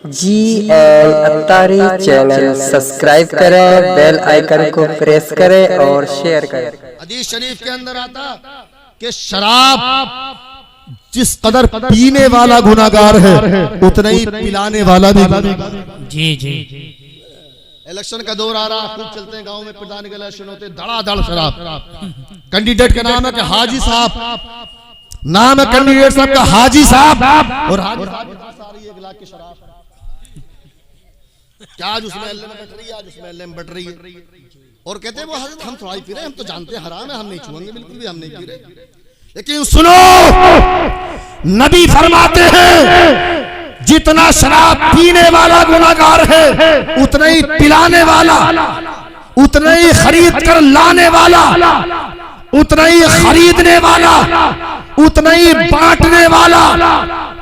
GL Attari channel subscribe करें, bell icon को press करें और शेयर करें। हदीस शरीफ के अंदर आता कि शराब जिस कदर पीने वाला गुनाहगार है उतना ही पिलाने वाला भी गुनाहगार। जी जी इलेक्शन का दौर आ रहा, खूब चलते हैं गांव में, प्रधान के इलेक्शन होते, धड़ाधड़ शराब। कैंडिडेट का नाम है कि हाजी साहब, नाम है कैंडिडेट साहब का हाजी साहब, और हाजी साहब सारी 1 लाख की शराब। क्या आज उसमें एल में बट रही है, आज उसमें एल में बट रही है, और कहते हैं वो हजरत हम थोड़ा ही पी रहे हैं, हम तो जानते हैं हराम है, हम नहीं छुएंगे, बिल्कुल भी हम नहीं पी रहे। लेकिन सुनो, नबी फरमाते हैं जितना शराब पीने वाला गुनाहगार है उतना ही पिलाने वाला, उतना ही खरीद कर लाने वाला, उतना ही खरीदने वाला, उतना ही बांटने वाला,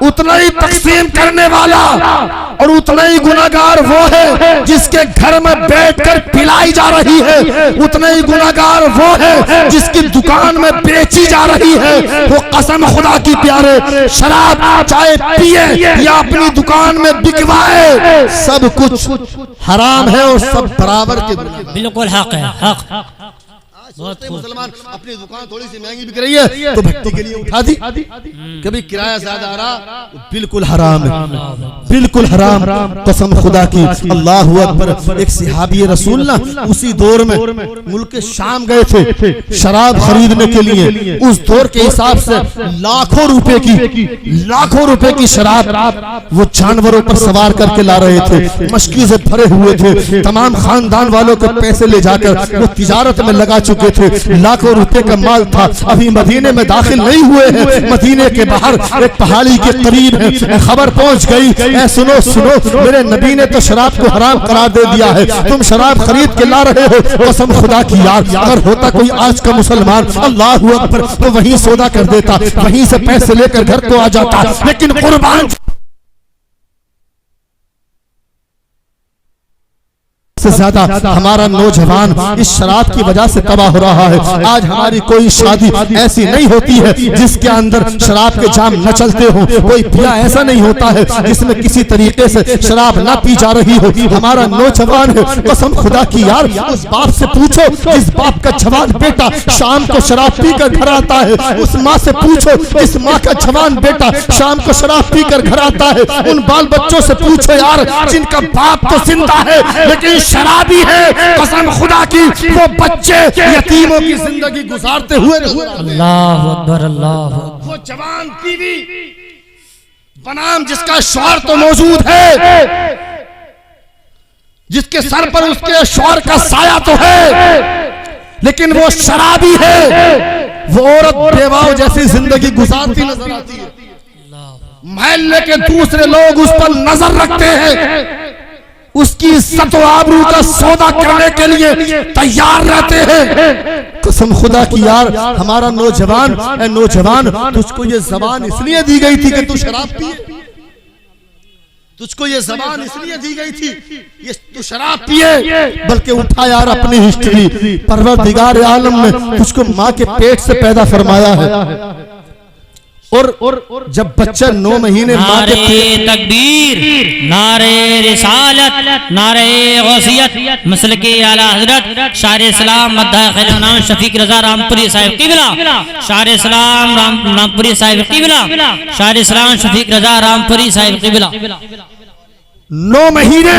उतना ही तकसीम करने वाला, और उतना ही गुनाहगार वो है जिसके घर में बैठकर पिलाई जा रही है, उतना ही गुनाहगार वो है जिसकी दुकान में बेची जा रही है। वो कसम खुदा की प्यारे, शराब चाहे पिए या अपनी दुकान में बिकवाए, सब कुछ हराम है और सब बराबर के गुनाह। बिल्कुल हक है, हक। मुसलमान अपनी दुकान थोड़ी सी महंगी बिक रही है तो भट्टी के लिए उठा दी, कभी किराया ज्यादा आ रहा, बिल्कुल हराम है, बिल्कुल हराम, कसम खुदा की। अल्लाहु अकबर। एक सहाबी रसूल ना उसी दौर में मुल्क शाम गए थे शराब खरीदने के लिए। उस दौर के हिसाब से लाखों रुपए की शराब वो जानवरों पर सवार करके ला रहे थे, मशकी से भरे हुए थे। तमाम खानदान वालों के पैसे ले जाकर वो तिजारत में लगा चुके थे, लाखों रुपए का माल था। अभी मदीने में दाखिल नहीं हुए हैं, मदीने के बाहर एक पहाड़ी के करीब है, खबर पहुंच गई, सुनो सुनो, मेरे नबी ने तो शराब को हराम करार दे दिया है, तुम शराब खरीद के ला रहे हो। कसम खुदा की यार, अगर होता कोई आज का मुसलमान, अल्लाहु अकबर, तो वहीं सौदा कर देता, वहीं से पैसे लेकर घर को आ जाता। लेकिन कुर्बान से ज्यादा हमारा नौजवान इस शराब की वजह से तबाह हो रहा है। आज हमारी कोई शादी ऐसी नहीं होती है जिसके अंदर शराब के जाम न चलते हो, कोई ब्याह ऐसा नहीं होता है जिसमें किसी तरीके से शराब ना पी जा रही हो। हमारा नौजवान है, कसम खुदा की यार, उस बाप से पूछो जिस बाप का जवान बेटा शाम को शराब पी कर घर आता है, उस माँ से पूछो जिस माँ का जवान बेटा शाम को शराब पी कर घर आता है। उन बाल बच्चों से पूछो यार जिनका बाप तो जिंदा है लेकिन शराबी है, कसम खुदा की, वो बच्चे यतीमों की जिंदगी गुजारते हुए अल्लाह अकबर, अल्लाह। वो जवान बीवी बनाम जिसका शौहर तो मौजूद है, जिसके सर पर उसके शौहर का साया तो है, लेकिन वो शराबी है। वो औरत बेवाओं जैसी जिंदगी गुजारती नजर आती है। मोहल्ले के दूसरे लोग उस पर नजर रखते हैं, उसकी इज्जत और आबरू का सौदा करने के लिए तैयार रहते हैं। कसम खुदा की यार, हमारा नौजवान, तुझको ये जबान इसलिए दी गई थी कि तू शराब पिए, तुझको ये जबान इसलिए दी गई थी ये तू शराब पिए, बल्कि उठा यार अपनी हिस्ट्री। परवरदिगार आलम ने तुझको माँ के पेट से पैदा फरमाया है, और जब बच्चा 9 महीने माँ के पेट, तकबीर, नारे रिसालत, नारे गौसियत, मसलके आला हजरत शायर इस्लाम मद्दाह शफीक रजा रामपुरी साहिब क़िबला, शायर इस्लाम रामपुरी साहिब क़िबला, शायर इस्लाम शफीक रजा रामपुरी साहिब क़िबला। 9 महीने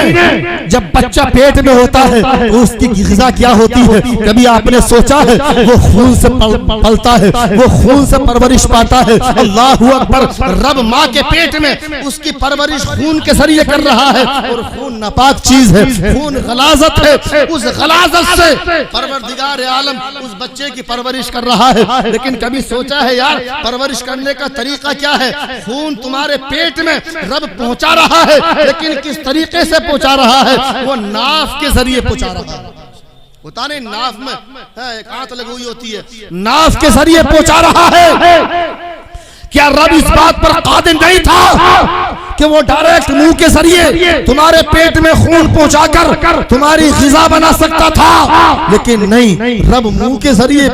जब बच्चा पेट में होता है तो उसकी ग़िज़ा क्या होती है? कभी आपने सोचा है? वो खून से पलता है, वो खून से परवरिश पाता है। अल्लाहु अकबर। रब माँ के पेट में उसकी परवरिश खून के जरिए कर रहा है, और खून नापाक चीज है, खून गलाजत है। उस गलाजत से परवरदिगार आलम उस बच्चे की परवरिश कर रहा है। लेकिन कभी सोचा है यार परवरिश करने का तरीका क्या है? खून तुम्हारे पेट में रब पहुंचा रहा है, लेकिन किस तरीके से पहुंचा रहा है? वो नाफ के जरिए पहुंचा रहा है। होता नहीं, नाफ में एक आंत लगी हुई होती है, नाफ के जरिए पहुंचा रहा है। क्या रब इस बात पर कादिर नहीं था कि वो डायरेक्ट मुंह के जरिए तुम्हारे पेट में खून पहुंचाकर तुम्हारी ग़िज़ा बना सकता था, लेकिन नहीं, रब मुंह के जरिए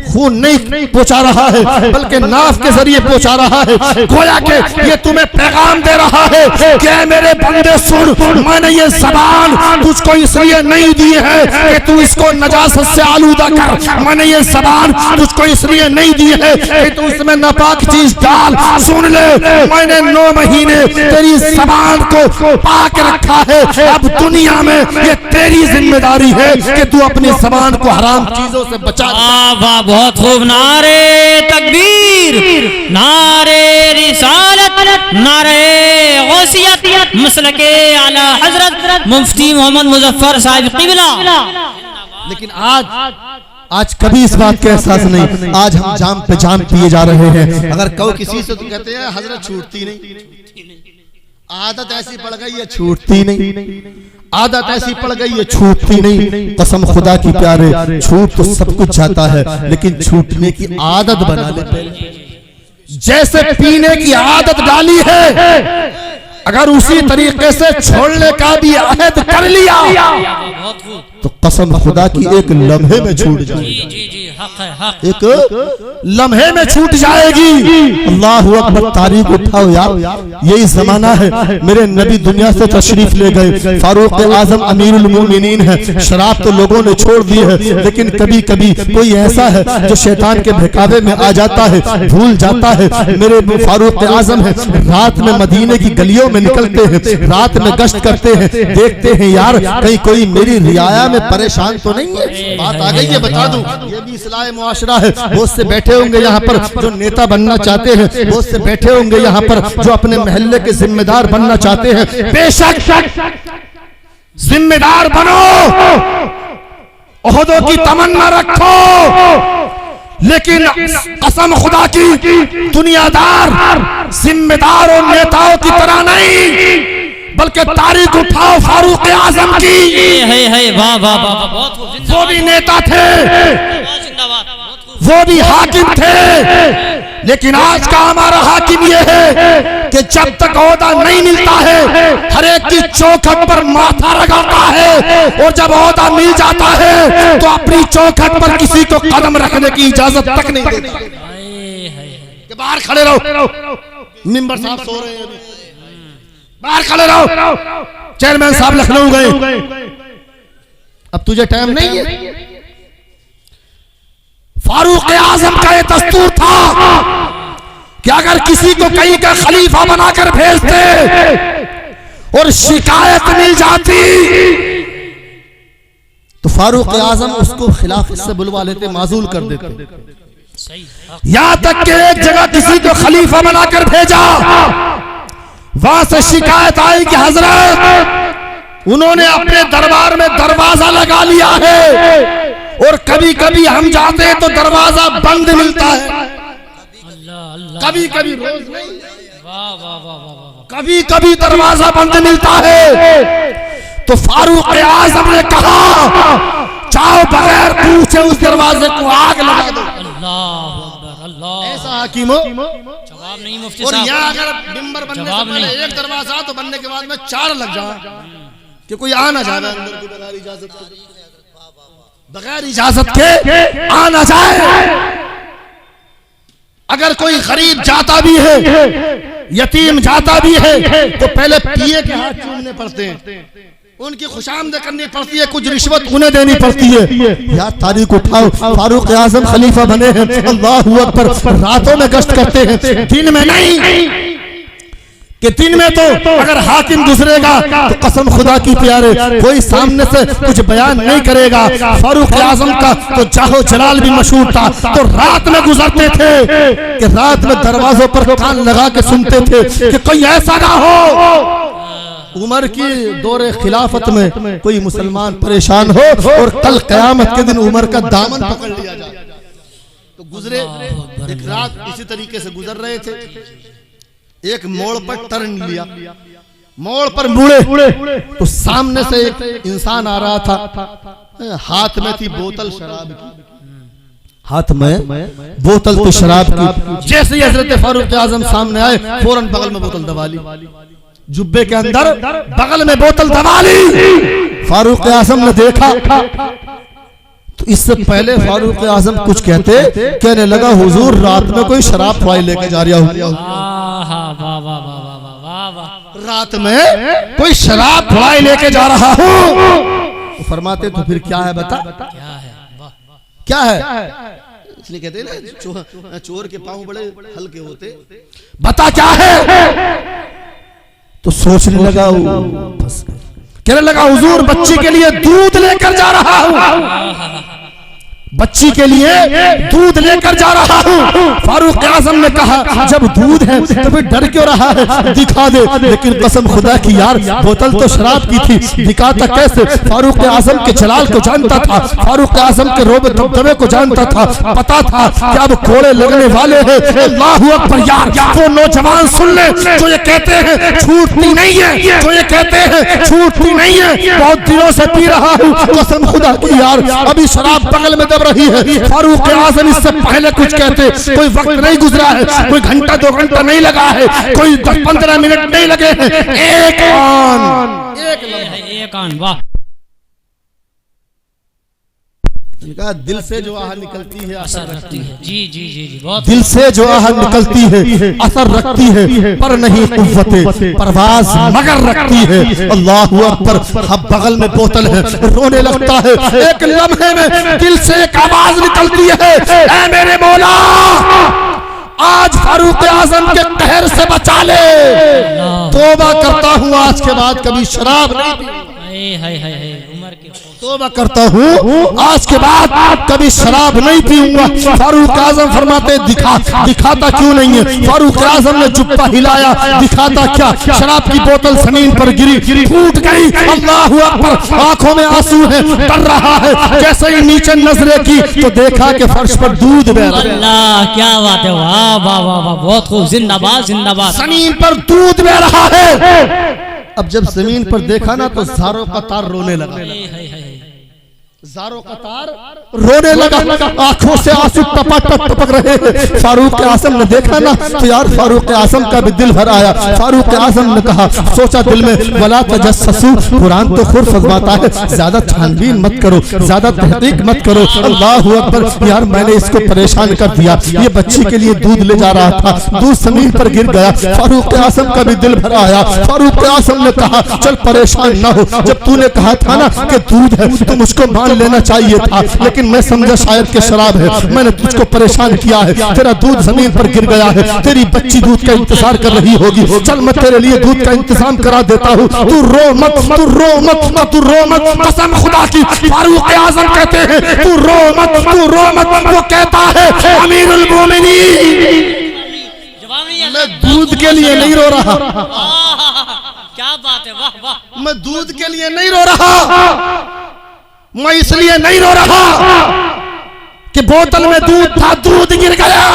खून नहीं पहुंचा रहा है बल्कि नाफ के जरिए पहुंचा रहा है। गोया कि ये तुम्हें पैगाम दे रहा है कि मेरे बंदे सुन, मैंने ये ज़बान तुझको इसलिए नहीं दी है कि तू इसको नजासत से आलूदा कर, मैंने ये ज़बान तुझको इसलिए नहीं दी है कि तू इसमें नापाक चीज डाल। सुन ले, मैंने 9 महीने तेरी ज़बान को पाक रखा है, अब दुनिया में ये तेरी जिम्मेदारी है कि तू अपनी ज़बान को हराम चीजों से बचा। वाह, बहुत खूब। नारे तकबीर, नारे रिसालत, नारे गौसियत, मसलके आला हजरत मुफ्ती मोहम्मद मुजफ्फर साहिब क़िबला। लेकिन आज कभी इस बात का एहसास नहीं। आज हम जाम पे जाम पिए जा रहे हैं। अगर कहो किसी से तो कहते हैं हजरत छूटती नहीं, आदत ऐसी पड़ गई है छूटती नहीं, आदत ऐसी पड़ गई है छूटती नहीं। कसम खुदा की प्यारे, छूट तो सब कुछ जाता है, लेकिन छूटने की आदत बना ले पहले। जैसे पीने की आदत डाली है, अगर उसी तरीके से छोड़ने का भी अहद कर लिया तो कसम खुदा की एक लम्हे में छूट जाएगी, एक लम्हे में छूट जाएगी। अल्लाह अकबर, तारीख उठाओ यार, यही जमाना है। मेरे नबी दुनिया से तशरीफ ले गए, फारूक आजम अमीरुल मोमिनीन है। शराब तो लोगों ने छोड़ दी है, लेकिन कभी कभी कोई ऐसा है जो शैतान के बहकावे में आ जाता है, भूल जाता है। मेरे फारूक आजम है, रात में मदीने की गलियों में निकलते हैं, रात में गश्त करते हैं, देखते हैं यार कहीं कोई मेरी रियाया में परेशान तो नहीं है। बात आ गई है, बता दूं, ये भी इस्लाह मुआशरा है। बहुत से बैठे होंगे यहाँ पर जो नेता बनना चाहते हैं, बहुत से बैठे होंगे यहाँ पर जो अपने मोहल्ले के जिम्मेदार बनना चाहते हैं। बेशक जिम्मेदार बनो, ओहदों की तमन्ना रखो, लेकिन कसम खुदा की दुनियादार जिम्मेदार और नेताओं की तरह नहीं, बल्कि तारीख उठाओ फारूक आजम की। वाह वाह वाह, बहुत खूब। वो भी नेता थे, वो भी हाकिम थे, लेकिन आज का हमारा हाकिम ये है कि जब तक ओहदा नहीं मिलता है हर एक की चौखट पर माथा रगड़ता है, और जब ओहदा मिल जाता है तो अपनी चौखट पर किसी को कदम रखने की इजाजत तक नहीं देता कि बाहर खड़े रहो, मिंबर साहब सो रहे हैं, बाहर खड़े रहो, चेयरमैन साहब लखनऊ गए, अब तुझे टाइम नहीं है। फारूक आजम का ये दस्तूर था कि अगर किसी को कहीं का खलीफा बनाकर भेजते और शिकायत मिल जाती तो फारूक आजम उसको खिलाफत से बुलवा लेते, माजूल कर देते। यहां तक कि एक जगह किसी को खलीफा बनाकर भेजा, वहां से शिकायत आई कि हजरत उन्होंने अपने दरबार में दरवाजा लगा लिया है और कभी कभी हम जाते हैं तो दरवाजा बंद मिलता है, कभी कभी रोज नहीं, कभी कभी दरवाजा बंद मिलता है। तो फारूक आजम ने कहा चाहो बगैर पूछे उस दरवाजे को आग लगा दो। ऐसा हाकिम हो, जवाब नहीं मुफ्ती और साहब, यहाँ अगर मिंबर बनने से पहले एक दरवाजा तो बनने के बाद में 4 लग जाए कि कोई आ ना जाए अंदर की बगैर इजाजत के, बगैर इजाजत के आ ना जाए। अगर कोई गरीब जाता भी है, यतीम जाता भी है, तो पहले पिए के हाथ चूमने पड़ते हैं, उनकी खुशामद करनी पड़ती है, कुछ रिश्वत उन्हें देनी पड़ती है। यार तारीख उठाओ, फारूक आजम खलीफा बने हैं, अल्लाहू अकबर, रातों में गश्त करते हैं, दिन में नहीं। कि दिन में तो अगर हाकिम गुजरेगा तो कसम खुदा की प्यारे कोई सामने से कुछ बयान नहीं करेगा। फारूक आजम का तो जाहो जलाल भी मशहूर था, तो रात में गुजरते थे कि रात में दरवाजों पर कान लगा के सुनते थे कि कोई ऐसा ना हो उमर की दौरे खिलाफत में कोई मुसलमान परेशान हो और कल कयामत के दिन उमर का दामन पकड़ लिया जाए। तो गुजरे एक रात इसी तरीके से गुजर रहे थे, एक मोड़ पर टर्न लिया, मोड़ पर मुड़े तो सामने से एक इंसान आ रहा था, हाथ में थी बोतल शराब की, हाथ में बोतल थी शराब की। जैसे ही हजरत फारूक आजम सामने आए फौरन बगल में बोतल दबा ली, जुब्बे के अंदर बगल में बोतल दबा ली। फारूक आजम ने देखा तो इससे पहले फारूक आजम कुछ कहने लगा, हुजूर रात में कोई शराब फवाई लेके जा रहा हूँ। रात में कोई शराब फवाई लेके जा रहा हूँ। तो फरमाते तो फिर क्या है बता, क्या है? इसलिए कहते हैं ना चोर के पांव बड़े हल्के होते, बता क्या है? तो सोचने लगा, कहने लगा हुजूर बच्ची के लिए दूध लेकर जा रहा हूँ, बच्ची के लिए दूध लेकर जा रहा हूँ। फारूक आजम ने कहा जब दूध है तो फिर डर क्यों रहा है, दिखा दे। लेकिन कसम खुदा की यार बोतल तो शराब की थी, दिखाता कैसे? फारूक आजम के जलाल को जानता था, फारूक आजम के रोब दबदबे को जानता था, पता था कि अब कोड़े लगने वाले हैं। अल्लाहू अकबर यार, वो नौजवान सुन ले जो ये कहते हैं छूटती नहीं है, जो ये कहते हैं छूटती नहीं है, बहुत दिनों से पी रहा हूँ, कसम खुदा की यार अभी शराब बगल में रही है। फारूक आजम इससे पहले कुछ कहते, कोई वक्त नहीं गुजरा है, कोई घंटा 2 घंटा नहीं लगा है, कोई 10-15 मिनट नहीं लगे हैं, एक आन, वाह। दिल से जो आह निकलती है असर रखती है। जी जी जी जी, बहुत दिल से जो आह निकलती है असर रखती है, पर नहीं कुव्वते परवाज मगर रखती है। अल्लाहू अकबर। अब बगल में बोतल है, रोने लगता है। एक लम्हे में दिल से एक आवाज निकलती है, ऐ मेरे मौला आज फारूक आजम के कहर से बचा ले, तौबा करता हूँ आज के बाद कभी शराब नहीं, तौबा करता हूँ आज के बाद कभी शराब नहीं पीऊंगा। फारूक आजम फरमाते दिखाता क्यों नहीं है? फारूक आजम ने जुब्बा हिलाया, दिखाता क्या? शराब की बोतल जमीन पर गिरी, फूट गई। अल्लाहू अकबर। आंखों में आंसू है, डर रहा है। जैसे ही नीचे नजरें की तो देखा कि फर्श पर दूध बह रहा है। अल्लाह क्या बात है, वाह वाह वाह वाह, बहुत खूब, जिंदाबाद जिंदाबाद। जमीन पर दूध बह रहा है। अब जब जमीन पर देखा ना तो ज़ारों का तार रोने लगा, ज़ारों का तार रोने लगा, आंखों से आंसू टपक रहे हैं। फारूक आजम ने देखा ना तो यार फारूक आजम का भी दिल भर आया। फारूक आजम ने कहा, सोचा दिल में, वला तजस्ससू, कुरान तो खुद फरमाता है ज्यादा छानबीन मत करो, ज्यादा तहकीक मत करो। अल्लाहू अकबर। यार मैंने इसको परेशान कर दिया, ये बच्ची के लिए दूध ले जा रहा था, दूध जमीन पर गिर गया। फारूक आजम का भी दिल भर आया। फारूक आजम ने कहा चल परेशान ना हो, जब तूने कहा था ना कि दूध है तो मुझको मान लेना चाहिए था, लेकिन मैं समझा शायद के शराब है, मैंने तुझको परेशान किया है। तेरा दूध जमीन पर गिर गया है, तेरी बच्ची दूध का इंतजार कर रही होगी, चल मैं तेरे लिए दूध का इंतजाम करा देता हूँ, तू रो मत, तू रो मत, तू रो मत, कसम खुदा की। फारूक आजम कहते हैं तू रो मत, तू रो मत। वो कहता है अमीरुल मोमिनीन मैं दूध के लिए नहीं रो रहा, क्या बात है, वाह वाह। मैं दूध के लिए नहीं रो रहा, मैं इसलिए नहीं रो रहा कि बोतल में दूध था, दूध गिर गया।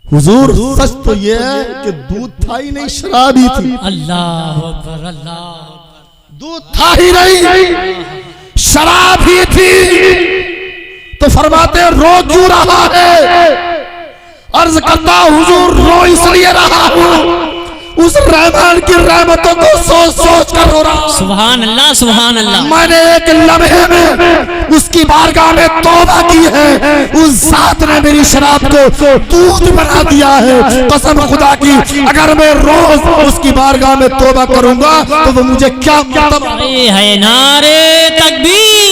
हुजूर सच तो ये है कि दूध था ही नहीं, शराब ही थी। अल्लाह अकबर, अल्लाह। दूध था ही नहीं, शराब ही थी। तो फरमाते रो क्यों रहा है? अर्ज करता हुजूर रो इसलिए रहा हूँ उस रहमान की रहमतों को सोच सोच कर रो रहा। सुभान अल्लाह, सुभान अल्लाह। मैंने एक लम्हे में उसकी बारगाह में तौबा की है, उस जात ने मेरी शराब को दूध बना दिया है। कसम खुदा की अगर मैं रोज उसकी बारगाह में तौबा करूंगा तो वो मुझे क्या मतलब है। नारे तकबीर।